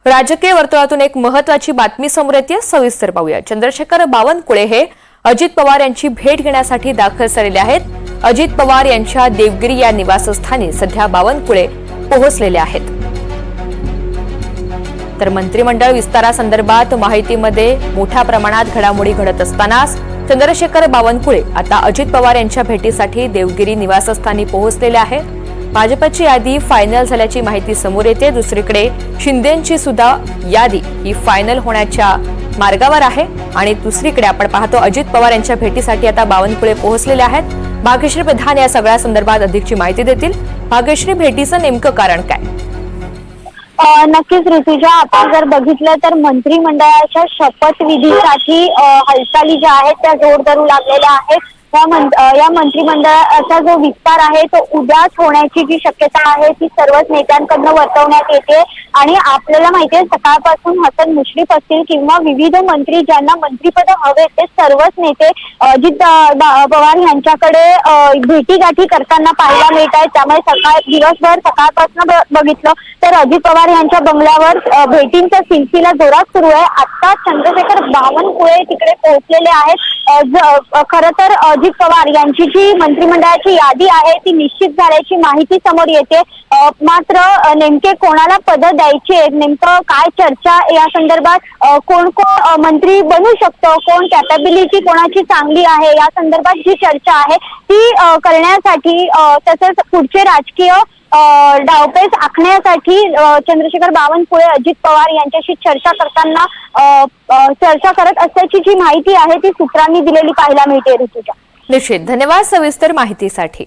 राजकीय वर्तुळातून एक महत्त्वाची बातमी समोर येते, सविस्तर पाहूया। चंद्रशेखर बावनकुळे हे अजित पवार यांची भेट घेण्यासाठी दाखल झालेले आहेत। अजित पवार यांच्या देवगिरी या निवासस्थानी सध्या बावनकुळे पोहोचलेले आहेत। तर मंत्रिमंडळ विस्तारासंदर्भात माहितीमध्ये मोठ्या प्रमाणात घडामोडी घडत असतानाच चंद्रशेखर बावनकुळे आता अजित पवार यांच्या भेटीसाठी देवगिरी निवासस्थानी पोहोचलेले आहेत। भाजपची यादी फायनल झाल्याची माहिती समोर येते। दुसरीकडे शिंदेंची सुद्धा यादी ही फायनल होण्याच्या मार्गावर आहे आणि दुसरीकडे आपण पाहतो अजित पवार यांच्या भेटीसाठी आता बावनकुळे पोहोचलेले आहेत। भाग्यश्री प्रधान या सगळ्या संदर्भात अधिकची माहिती देतील। भाग्यश्री, भेटीचं नेमकं कारण काय? नक्कीच ऋतुजा, आपण जर बघितलं तर मंत्रिमंडळाच्या शपथविधीसाठी हालचाली ज्या आहेत त्या जोर धरू लागलेल्या आहेत। या मंत्रिमंडळाचा जो विस्तार आहे तो उद्याच होण्याची जी शक्यता आहे ती सर्वच नेत्यांकडून वर्तवण्यात येते आणि आपल्याला माहिती आहे सकाळपासून हसन मुश्रीफ असतील किंवा विविध मंत्री ज्यांना मंत्रिपद हवे ते सर्वच नेते अजित पवार यांच्याकडे भेटीगाठी करताना पाहायला मिळत आहेत। त्यामुळे दिवसभर सकाळपासून बघितलं तर अजित पवार यांच्या बंगल्यावर भेटींचा सिलसिला जोरात सुरू आहे। आता चंद्रशेखर बावनकुळे तिकडे पोहोचलेले आहेत। खरं तर अजित पवार यांची जी मंत्रिमंडळाची यादी आहे ती निश्चित झाल्याची माहिती समोर येते। मात्र नेमके कोणाला पद द्यायचे, नेमकं काय चर्चा या संदर्भात, कोण कोण मंत्री बनू शकतो, कोण कॅपॅबिलिटी कोणाची चांगली आहे या संदर्भात जी चर्चा आहे ती करण्यासाठी तसंच पुढचे राजकीय डावपेच आखण्यासाठी चंद्रशेखर बावनकुळे अजित पवार यांच्याशी चर्चा करत असल्याची जी माहिती आहे ती सूत्रांनी दिलेली पाहायला मिळते। ऋतुजा, निश्चित, धन्यवाद सविस्तर माहितीसाठी।